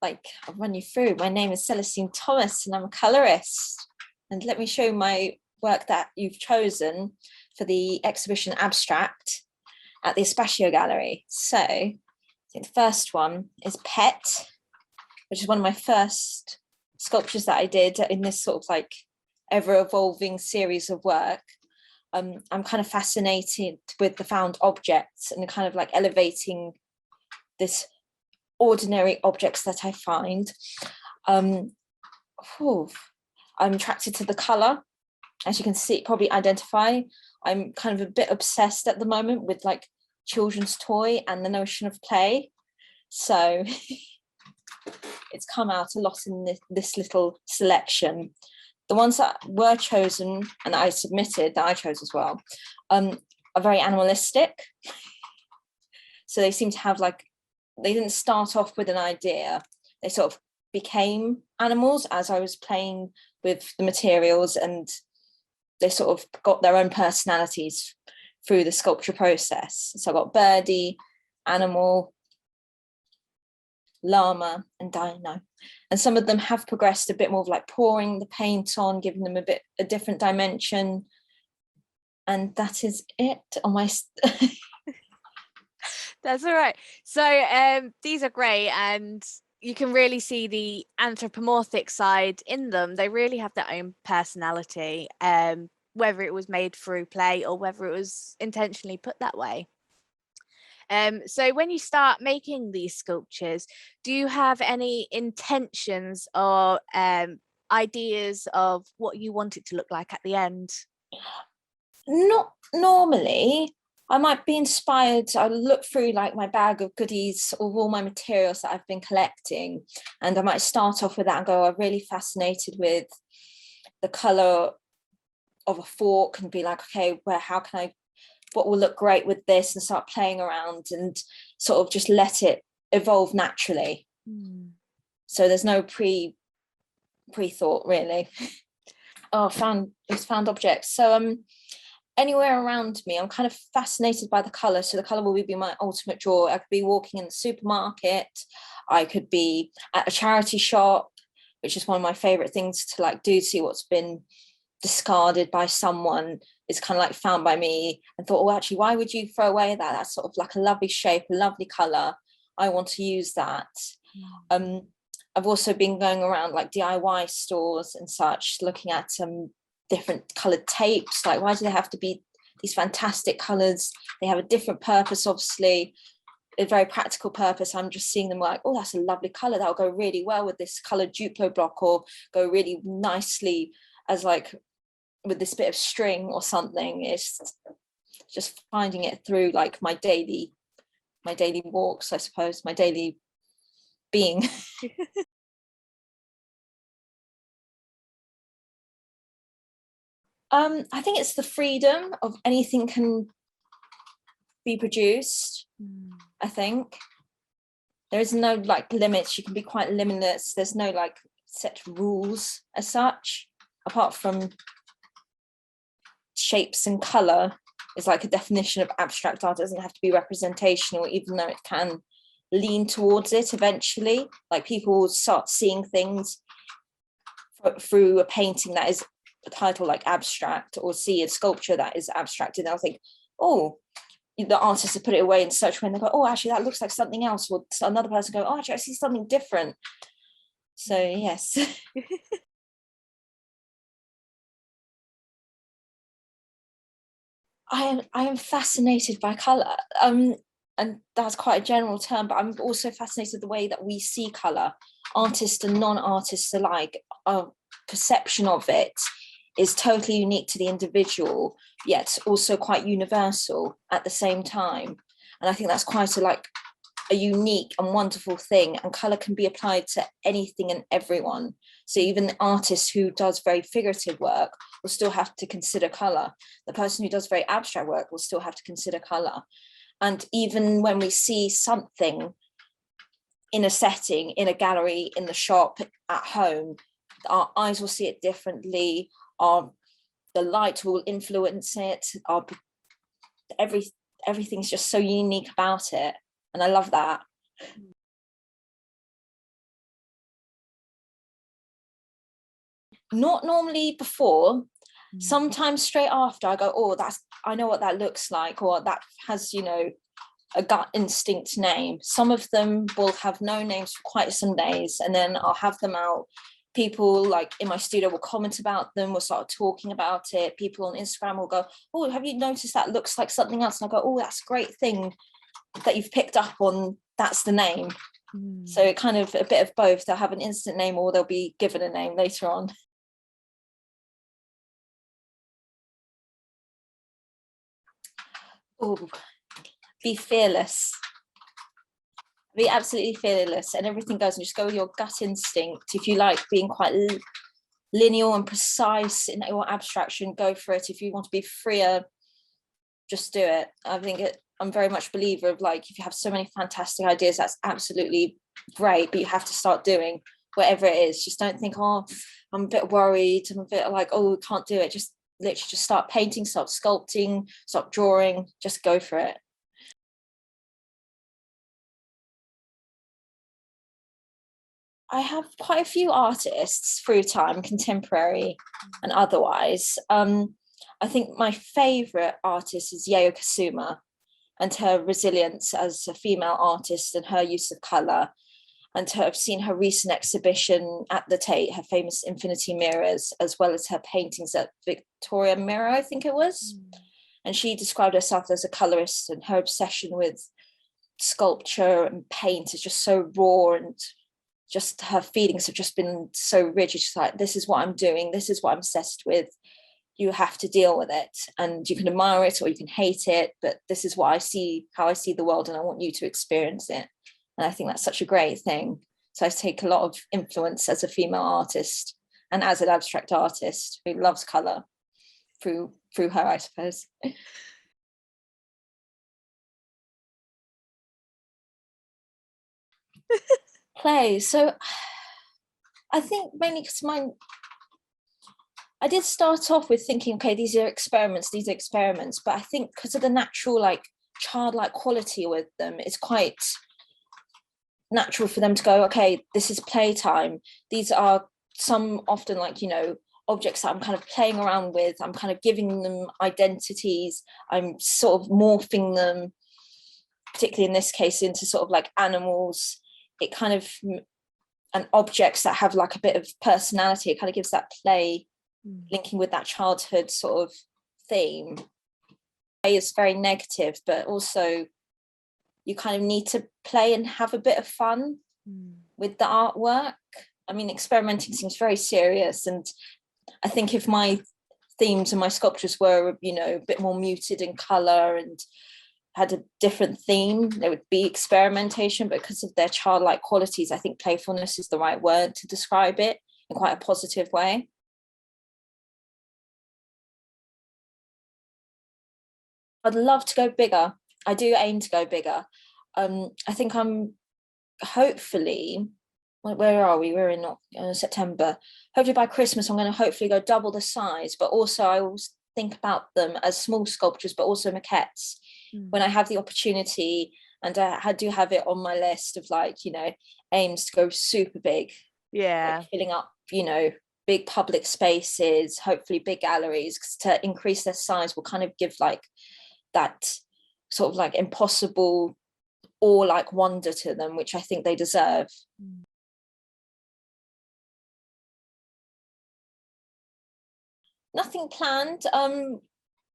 I'll run you through. My name is Celestine Thomas and I'm a colorist. And let me show you my work that you've chosen for the exhibition Abstract at the Espacio gallery. So I think the first one is Pet, which is one of my first sculptures that I did in this sort of like ever-evolving series of work. I'm kind of fascinated with the found objects and kind of like elevating this ordinary objects that I find. I'm attracted to the color. As you can see, probably identify, I'm kind of a bit obsessed at the moment with like children's toy and the notion of play. So it's come out a lot in this little selection. The ones that were chosen and I submitted, that I chose as well, are very animalistic. So they seem to have like, they didn't start off with an idea. They sort of became animals as I was playing with the materials, and they sort of got their own personalities through the sculpture process. So I got birdie, animal, llama, and dino. And some of them have progressed a bit more of like pouring the paint on, giving them a different dimension. And that is it on my That's all right. So these are great, and you can really see the anthropomorphic side in them. They really have their own personality, whether it was made through play or whether it was intentionally put that way. So when you start making these sculptures, do you have any intentions or ideas of what you want it to look like at the end? Not normally. I might be inspired. I look through like my bag of goodies of all my materials that I've been collecting, and I might start off with that and go, I'm really fascinated with the color of a fork, and be like, okay, what will look great with this, and start playing around and sort of just let it evolve naturally. So there's no pre-thought really. Found objects. So anywhere around me, I'm kind of fascinated by the color. So the color will be my ultimate draw. I could be walking in the supermarket. I could be at a charity shop, which is one of my favorite things to like do, see what's been discarded by someone. It's kind of like found by me, and thought, oh, actually, why would you throw away that? That's sort of like a lovely shape, a lovely color. I want to use that. I've also been going around like DIY stores and such, looking at different colored tapes. Like, why do they have to be these fantastic colors? They have a different purpose, obviously, a very practical purpose. I'm just seeing them like, oh, that's a lovely color, that'll go really well with this colored Duplo block, or go really nicely as like with this bit of string or something. It's just finding it through like my daily walks, I suppose, my daily being. I think it's the freedom of anything can be produced. I think there is no like limits. You can be quite limitless. There's no like set rules as such, apart from shapes and color is like a definition of abstract art. It doesn't have to be representational, even though it can lean towards it eventually. Like people will start seeing things through a painting that is a title like abstract, or see a sculpture that is abstract, and they'll think, oh, the artist has put it away in such a way, and they go, oh, actually that looks like something else, or another person go, oh, actually I see something different. So yes. I am fascinated by color, and that's quite a general term, but I'm also fascinated the way that we see color, artists and non-artists alike. Our perception of it is totally unique to the individual, yet also quite universal at the same time. And I think that's quite a unique and wonderful thing, and color can be applied to anything and everyone. So even the artist who does very figurative work will still have to consider color. The person who does very abstract work will still have to consider color. And even when we see something in a setting, in a gallery, in the shop, at home, our eyes will see it differently. The light will influence it. Everything's just so unique about it. And I love that. Not normally before. Sometimes straight after I go, oh, I know what that looks like, or that has, you know, a gut instinct name. Some of them will have no names for quite some days, and then I'll have them out. People like in my studio will comment about them, we'll start talking about it. People on Instagram will go, oh, have you noticed that looks like something else? And I go, oh, that's a great thing that you've picked up on, that's the name. So it kind of a bit of both. They'll have an instant name or they'll be given a name later on. Oh, be fearless. Be absolutely fearless, and everything goes, and just go with your gut instinct. If you like being quite linear and precise in your abstraction, go for it. If you want to be freer, just do it. I'm very much a believer of, like, if you have so many fantastic ideas, that's absolutely great, but you have to start doing whatever it is. Just don't think, oh, I'm a bit worried, I'm a bit like, oh, can't do it. Just literally just start painting, start sculpting, start drawing, just go for it. I have quite a few artists through time, contemporary and otherwise. I think my favourite artist is Yayoi Kusama, and her resilience as a female artist and her use of colour. And I've seen her recent exhibition at the Tate, her famous Infinity Mirrors, as well as her paintings at Victoria Mirror, I think it was. And she described herself as a colourist, and her obsession with sculpture and paint is just so raw, and just her feelings have just been so rigid. She's like, this is what I'm doing, this is what I'm obsessed with, you have to deal with it, and you can admire it or you can hate it, but this is what I see, how I see the world, and I want you to experience it. And I think that's such a great thing. So I take a lot of influence as a female artist and as an abstract artist who loves colour through her, I suppose. Play. So I think mainly because I did start off with thinking, okay, these are experiments, but I think because of the natural, like, childlike quality with them, it's quite natural for them to go, okay, this is playtime. These are some often, like, you know, objects that I'm kind of playing around with. I'm kind of giving them identities. I'm sort of morphing them, particularly in this case, into sort of like animals. It kind of, and objects that have like a bit of personality. It kind of gives that play, linking with that childhood sort of theme. It's very negative, but also you kind of need to play and have a bit of fun with the artwork. I mean, experimenting seems very serious, and I think if my themes and my sculptures were, you know, a bit more muted in colour and had a different theme, there would be experimentation, but because of their childlike qualities, I think playfulness is the right word to describe it in quite a positive way. I'd love to go bigger. I do aim to go bigger. I think I'm hopefully, where are we? We're in September. Hopefully by Christmas, I'm going to hopefully go double the size, but also I always think about them as small sculptures, but also maquettes. When I have the opportunity, and I do have it on my list of, like, you know, aims to go super big. Yeah. Like filling up, you know, big public spaces, hopefully big galleries, because to increase their size will kind of give like that sort of like impossible or like wonder to them, which I think they deserve. Nothing planned,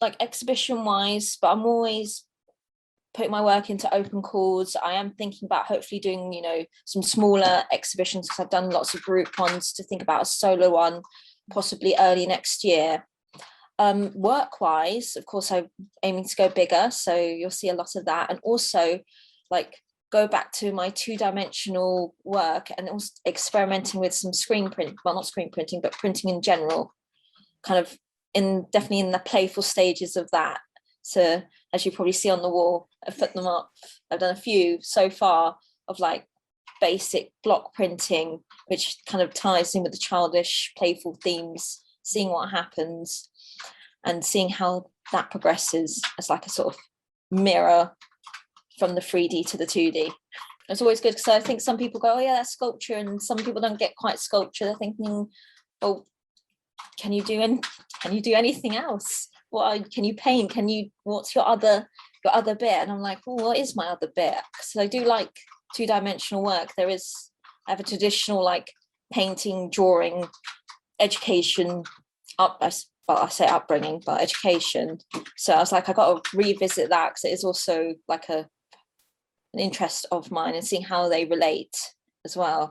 like exhibition wise, but I'm always putting my work into open calls. I am thinking about hopefully doing, you know, some smaller exhibitions, because I've done lots of group ones, to think about a solo one possibly early next year. Work wise, of course, I'm aiming to go bigger, so you'll see a lot of that, and also like go back to my two-dimensional work and also experimenting with some screen print, well, not screen printing, but printing in general, kind of definitely in the playful stages of that. So as you probably see on the wall, I've put them up. I've done a few so far of like basic block printing, which kind of ties in with the childish, playful themes, seeing what happens and seeing how that progresses as like a sort of mirror from the 3D to the 2D. It's always good, because I think some people go, oh yeah, that's sculpture, and some people don't get quite sculpture. They're thinking, oh, can you do anything else? Can you paint? What's your other bit? And I'm like, oh, what is my other bit? So I do like two-dimensional work. I have a traditional like painting, drawing, education, I say upbringing, but education. So I was like, I got to revisit that because it is also like an interest of mine, and seeing how they relate as well.